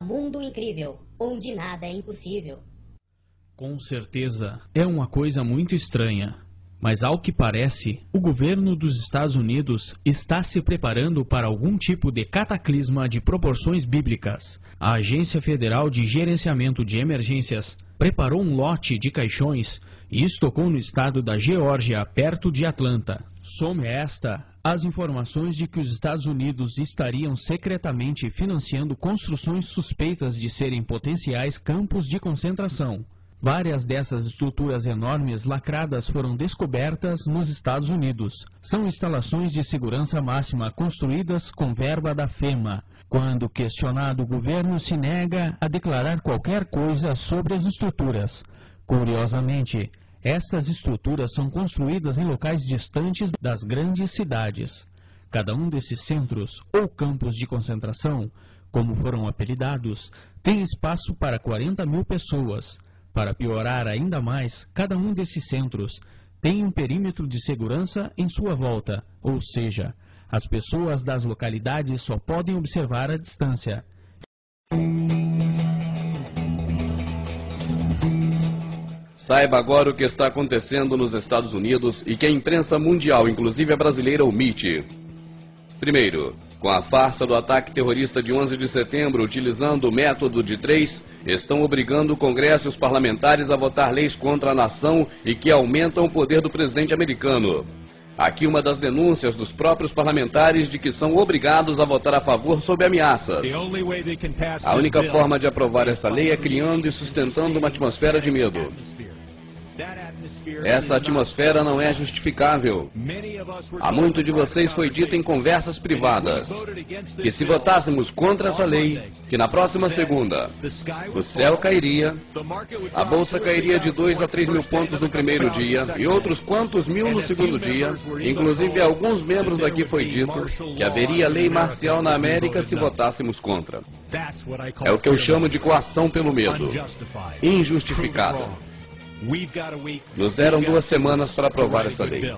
Mundo incrível, onde nada é impossível. Com certeza, é uma coisa muito estranha. Mas ao que parece, o governo dos Estados Unidos está se preparando para algum tipo de cataclisma de proporções bíblicas. A Agência Federal de Gerenciamento de Emergências preparou um lote de caixões e estocou no estado da Geórgia, perto de Atlanta. Some esta as informações de que os Estados Unidos estariam secretamente financiando construções suspeitas de serem potenciais campos de concentração. Várias dessas estruturas enormes lacradas foram descobertas nos Estados Unidos. São instalações de segurança máxima construídas com verba da FEMA. Quando questionado, o governo se nega a declarar qualquer coisa sobre as estruturas. Curiosamente, essas estruturas são construídas em locais distantes das grandes cidades. Cada um desses centros ou campos de concentração, como foram apelidados, tem espaço para 40 mil pessoas. Para piorar ainda mais, cada um desses centros tem um perímetro de segurança em sua volta, ou seja, as pessoas das localidades só podem observar à distância. Saiba agora o que está acontecendo nos Estados Unidos e que a imprensa mundial, inclusive a brasileira, omite. Primeiro, com a farsa do ataque terrorista de 11 de setembro, utilizando o método de 3, estão obrigando o Congresso e os parlamentares a votar leis contra a nação e que aumentam o poder do presidente americano. Aqui uma das denúncias dos próprios parlamentares de que são obrigados a votar a favor sob ameaças. A única forma de aprovar essa lei é criando e sustentando uma atmosfera de medo. Essa atmosfera não é justificável. Há muito de vocês foi dito em conversas privadas que se votássemos contra essa lei, que na próxima segunda o céu cairia, a bolsa cairia de 2 a 3 mil pontos no primeiro dia e outros quantos mil no segundo dia. Inclusive a alguns membros daqui foi dito que haveria lei marcial na América se votássemos contra. É o que eu chamo de coação pelo medo, injustificada. Nos deram 2 semanas para aprovar essa lei.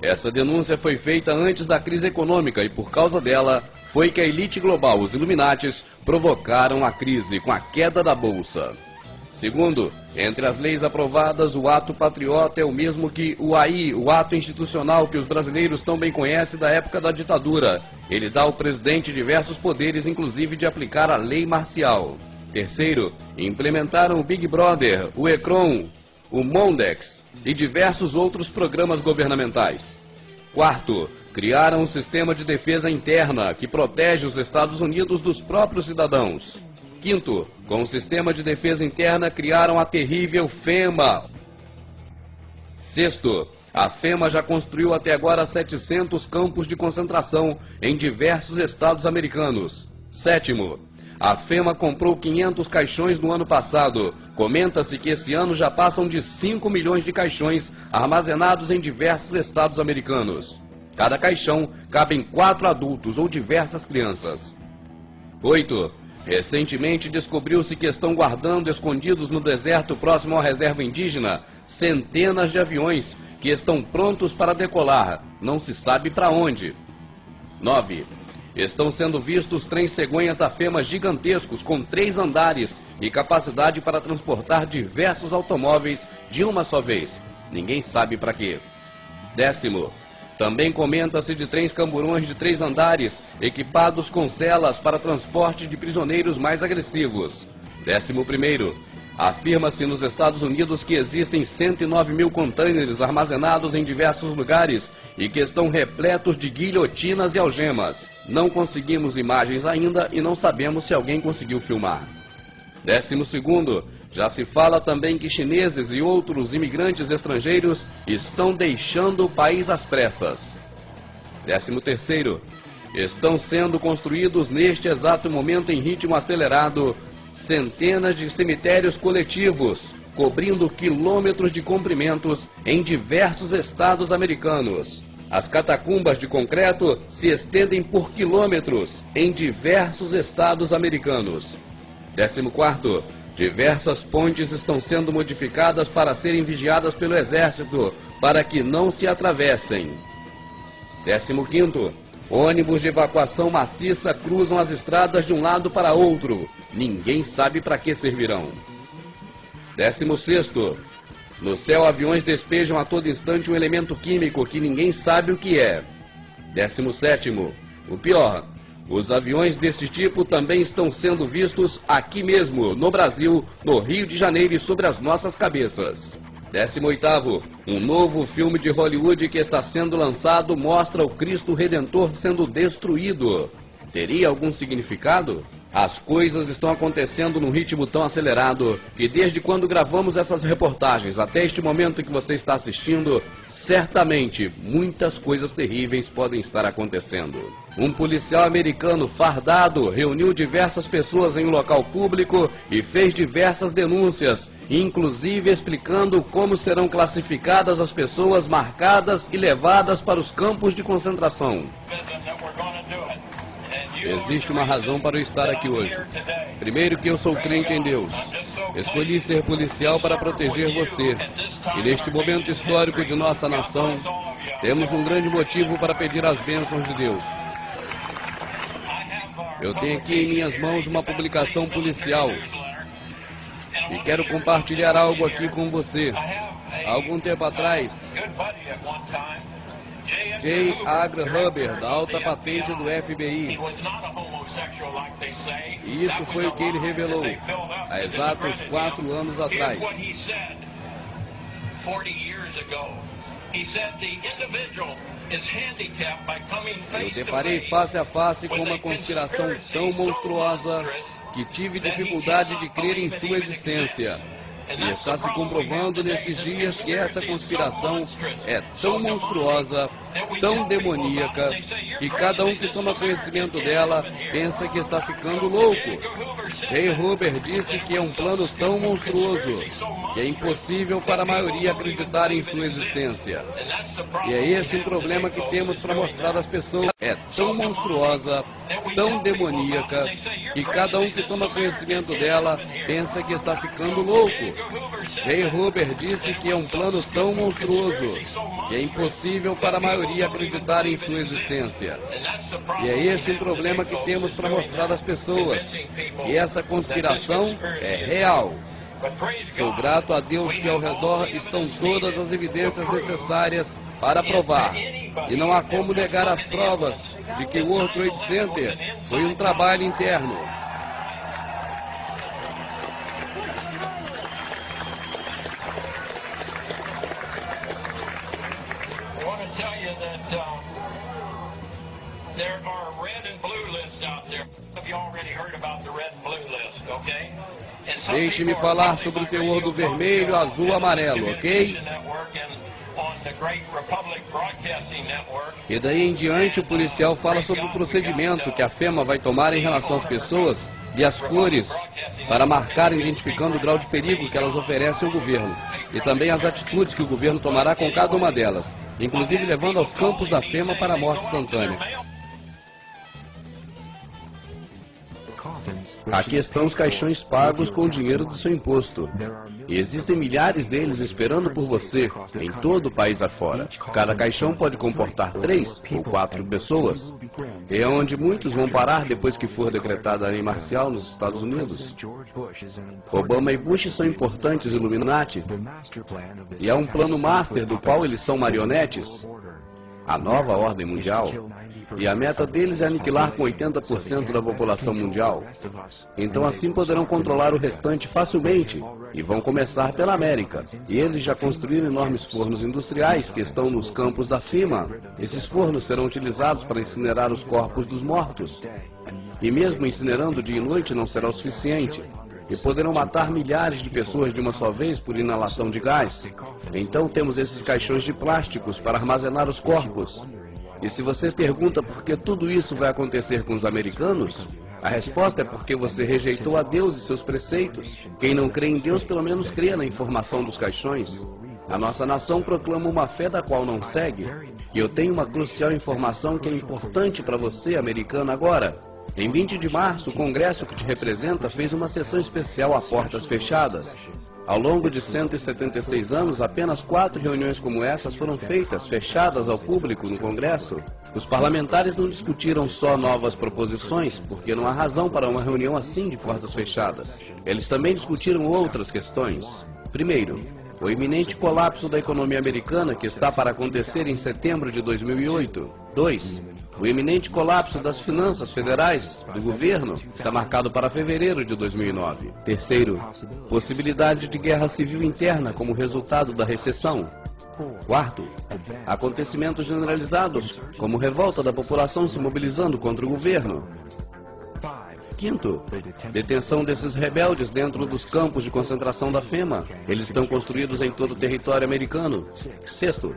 Essa denúncia foi feita antes da crise econômica e por causa dela foi que a elite global, os Illuminatis, provocaram a crise com a queda da bolsa. Segundo, entre as leis aprovadas, o ato patriota é o mesmo que o AI, o ato institucional que os brasileiros tão bem conhecem da época da ditadura. Ele dá ao presidente diversos poderes, inclusive de aplicar a lei marcial. Terceiro, implementaram o Big Brother, o ECRON, o Mondex e diversos outros programas governamentais. Quarto, criaram um sistema de defesa interna que protege os Estados Unidos dos próprios cidadãos. Quinto, com o sistema de defesa interna criaram a terrível FEMA. Sexto, a FEMA já construiu até agora 700 campos de concentração em diversos estados americanos. Sétimo, a FEMA comprou 500 caixões no ano passado. Comenta-se que esse ano já passam de 5 milhões de caixões armazenados em diversos estados americanos. Cada caixão cabem 4 adultos ou diversas crianças. 8. Recentemente descobriu-se que estão guardando escondidos no deserto próximo à reserva indígena centenas de aviões que estão prontos para decolar. Não se sabe para onde. 9. Estão sendo vistos trens cegonhas da FEMA gigantescos com 3 andares e capacidade para transportar diversos automóveis de uma só vez. Ninguém sabe para quê. 10. Também comenta-se de trens camburões de 3 andares equipados com celas para transporte de prisioneiros mais agressivos. 11. Afirma-se nos Estados Unidos que existem 109 mil contêineres armazenados em diversos lugares e que estão repletos de guilhotinas e algemas. Não conseguimos imagens ainda e não sabemos se alguém conseguiu filmar. 12. Já se fala também que chineses e outros imigrantes estrangeiros estão deixando o país às pressas. 13. Estão sendo construídos neste exato momento em ritmo acelerado centenas de cemitérios coletivos, cobrindo quilômetros de comprimentos em diversos estados americanos. As catacumbas de concreto se estendem por quilômetros em diversos estados americanos. 14. Diversas pontes estão sendo modificadas para serem vigiadas pelo exército, para que não se atravessem. 15. Ônibus de evacuação maciça cruzam as estradas de um lado para outro. Ninguém sabe para que servirão. 16º. No céu, aviões despejam a todo instante um elemento químico que ninguém sabe o que é. 17º. O pior, os aviões desse tipo também estão sendo vistos aqui mesmo, no Brasil, no Rio de Janeiro e sobre as nossas cabeças. 18º. Um novo filme de Hollywood que está sendo lançado mostra o Cristo Redentor sendo destruído. Teria algum significado? As coisas estão acontecendo num ritmo tão acelerado que desde quando gravamos essas reportagens até este momento que você está assistindo, certamente muitas coisas terríveis podem estar acontecendo. Um policial americano fardado reuniu diversas pessoas em um local público e fez diversas denúncias, inclusive explicando como serão classificadas as pessoas marcadas e levadas para os campos de concentração. Existe uma razão para eu estar aqui hoje. Primeiro, que eu sou crente em Deus. Escolhi ser policial para proteger você. E neste momento histórico de nossa nação, temos um grande motivo para pedir as bênçãos de Deus. Eu tenho aqui em minhas mãos uma publicação policial. E quero compartilhar algo aqui com você. Há algum tempo atrás, J. Edgar Hoover, da alta patente do FBI. E isso foi o que ele revelou há exatos 4 anos atrás. Eu deparei face a face com uma conspiração tão monstruosa que tive dificuldade de crer em sua existência. E está se comprovando nesses dias que esta conspiração é tão monstruosa, tão demoníaca, que cada um que toma conhecimento dela pensa que está ficando louco. J. Hoover disse que é um plano tão monstruoso que é impossível para a maioria acreditar em sua existência. E é esse o problema que temos para mostrar às pessoas. É tão monstruosa, tão demoníaca, que cada um que toma conhecimento dela pensa que está ficando louco. J. Hoover disse que é um plano tão monstruoso que é impossível para a maioria acreditar em sua existência. E é esse o problema que temos para mostrar às pessoas, que essa conspiração é real. Sou grato a Deus que ao redor estão todas as evidências necessárias para provar. E não há como negar as provas de que o World Trade Center foi um trabalho interno. There are red and blue lists out there. Have you already heard about the red and blue list, okay? Deixe-me falar sobre o teor do vermelho, azul, amarelo, ok? E daí em diante o policial fala sobre o procedimento que a FEMA vai tomar em relação às pessoas e as cores para marcar identificando o grau de perigo que elas oferecem ao governo e também as atitudes que o governo tomará com cada uma delas, inclusive levando aos campos da FEMA para a morte instantânea. Aqui estão os caixões pagos com o dinheiro do seu imposto. E existem milhares deles esperando por você em todo o país afora. Cada caixão pode comportar 3 ou 4 pessoas. E é onde muitos vão parar depois que for decretada a lei marcial nos Estados Unidos. Obama e Bush são importantes Illuminati. E há um plano master do qual eles são marionetes. A nova ordem mundial. E a meta deles é aniquilar com 80% da população mundial. Então assim poderão controlar o restante facilmente. E vão começar pela América. E eles já construíram enormes fornos industriais que estão nos campos da FEMA. Esses fornos serão utilizados para incinerar os corpos dos mortos. E mesmo incinerando dia e noite não será o suficiente. E poderão matar milhares de pessoas de uma só vez por inalação de gás. Então temos esses caixões de plásticos para armazenar os corpos. E se você pergunta por que tudo isso vai acontecer com os americanos, a resposta é porque você rejeitou a Deus e seus preceitos. Quem não crê em Deus, pelo menos crê na informação dos caixões. A nossa nação proclama uma fé da qual não segue. E eu tenho uma crucial informação que é importante para você, americano, agora. Em 20 de março, o Congresso que te representa fez uma sessão especial a portas fechadas. Ao longo de 176 anos, apenas 4 reuniões como essas foram feitas, fechadas ao público no Congresso. Os parlamentares não discutiram só novas proposições, porque não há razão para uma reunião assim de portas fechadas. Eles também discutiram outras questões. Primeiro, o iminente colapso da economia americana que está para acontecer em setembro de 2008. 2. O iminente colapso das finanças federais do governo está marcado para fevereiro de 2009. Terceiro, possibilidade de guerra civil interna como resultado da recessão. Quarto, acontecimentos generalizados, como revolta da população se mobilizando contra o governo. Quinto, detenção desses rebeldes dentro dos campos de concentração da FEMA. Eles estão construídos em todo o território americano. Sexto,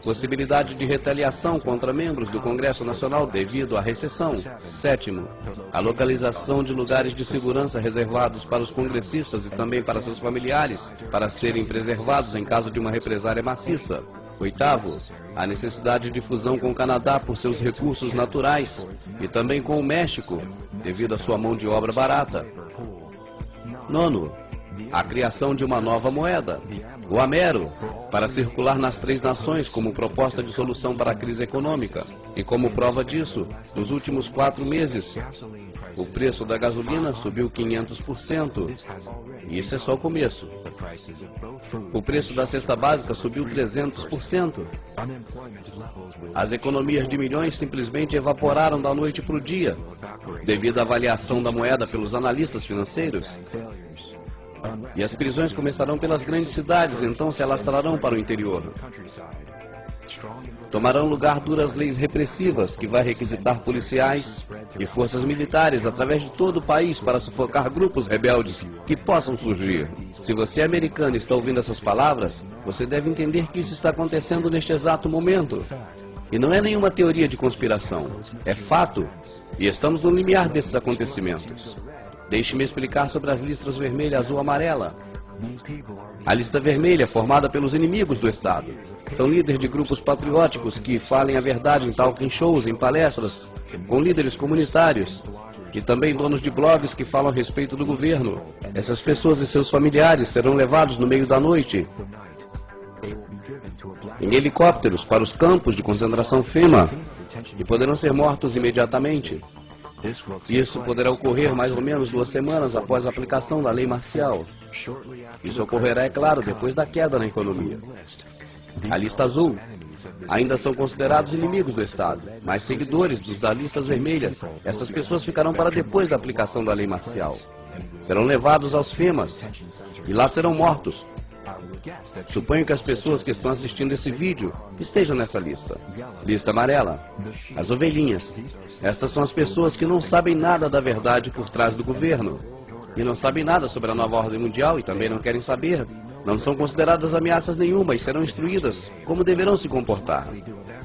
possibilidade de retaliação contra membros do Congresso Nacional devido à recessão. Sétimo, a localização de lugares de segurança reservados para os congressistas e também para seus familiares, para serem preservados em caso de uma represália maciça. Oitavo, a necessidade de fusão com o Canadá por seus recursos naturais e também com o México, devido à sua mão de obra barata. Nono, a criação de uma nova moeda, o Amero, para circular nas 3 nações como proposta de solução para a crise econômica. E como prova disso, nos últimos 4 meses, o preço da gasolina subiu 500%. E isso é só o começo. O preço da cesta básica subiu 300%. As economias de milhões simplesmente evaporaram da noite para o dia, devido à avaliação da moeda pelos analistas financeiros. E as prisões começarão pelas grandes cidades, então se alastrarão para o interior. Tomarão lugar duras leis repressivas que vai requisitar policiais e forças militares através de todo o país para sufocar grupos rebeldes que possam surgir. Se você é americano e está ouvindo essas palavras, você deve entender que isso está acontecendo neste exato momento. E não é nenhuma teoria de conspiração, é fato, e estamos no limiar desses acontecimentos. Deixe-me explicar sobre as listas vermelha, azul e amarela. A lista vermelha, formada pelos inimigos do Estado, são líderes de grupos patrióticos que falem a verdade em talking shows, em palestras, com líderes comunitários e também donos de blogs que falam a respeito do governo. Essas pessoas e seus familiares serão levados no meio da noite em helicópteros para os campos de concentração FEMA e poderão ser mortos imediatamente. Isso poderá ocorrer mais ou menos 2 semanas após a aplicação da lei marcial. Isso ocorrerá, é claro, depois da queda na economia. A lista azul ainda são considerados inimigos do Estado, mas seguidores dos da listas vermelhas. Essas pessoas ficarão para depois da aplicação da lei marcial. Serão levados aos FEMAs e lá serão mortos. Suponho que as pessoas que estão assistindo esse vídeo estejam nessa lista. Lista amarela. As ovelhinhas. Estas são as pessoas que não sabem nada da verdade por trás do governo. E não sabem nada sobre a nova ordem mundial e também não querem saber. Não são consideradas ameaças nenhuma e serão instruídas como deverão se comportar.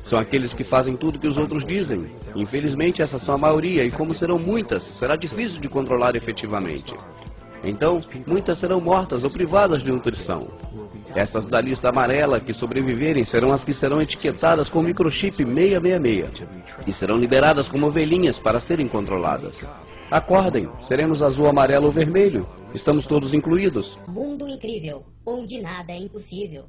São aqueles que fazem tudo que os outros dizem. Infelizmente, essas são a maioria e como serão muitas, será difícil de controlar efetivamente. Então, muitas serão mortas ou privadas de nutrição. Essas da lista amarela que sobreviverem serão as que serão etiquetadas com microchip 666 e serão liberadas como ovelhinhas para serem controladas. Acordem, seremos azul, amarelo ou vermelho. Estamos todos incluídos. Mundo incrível, onde nada é impossível.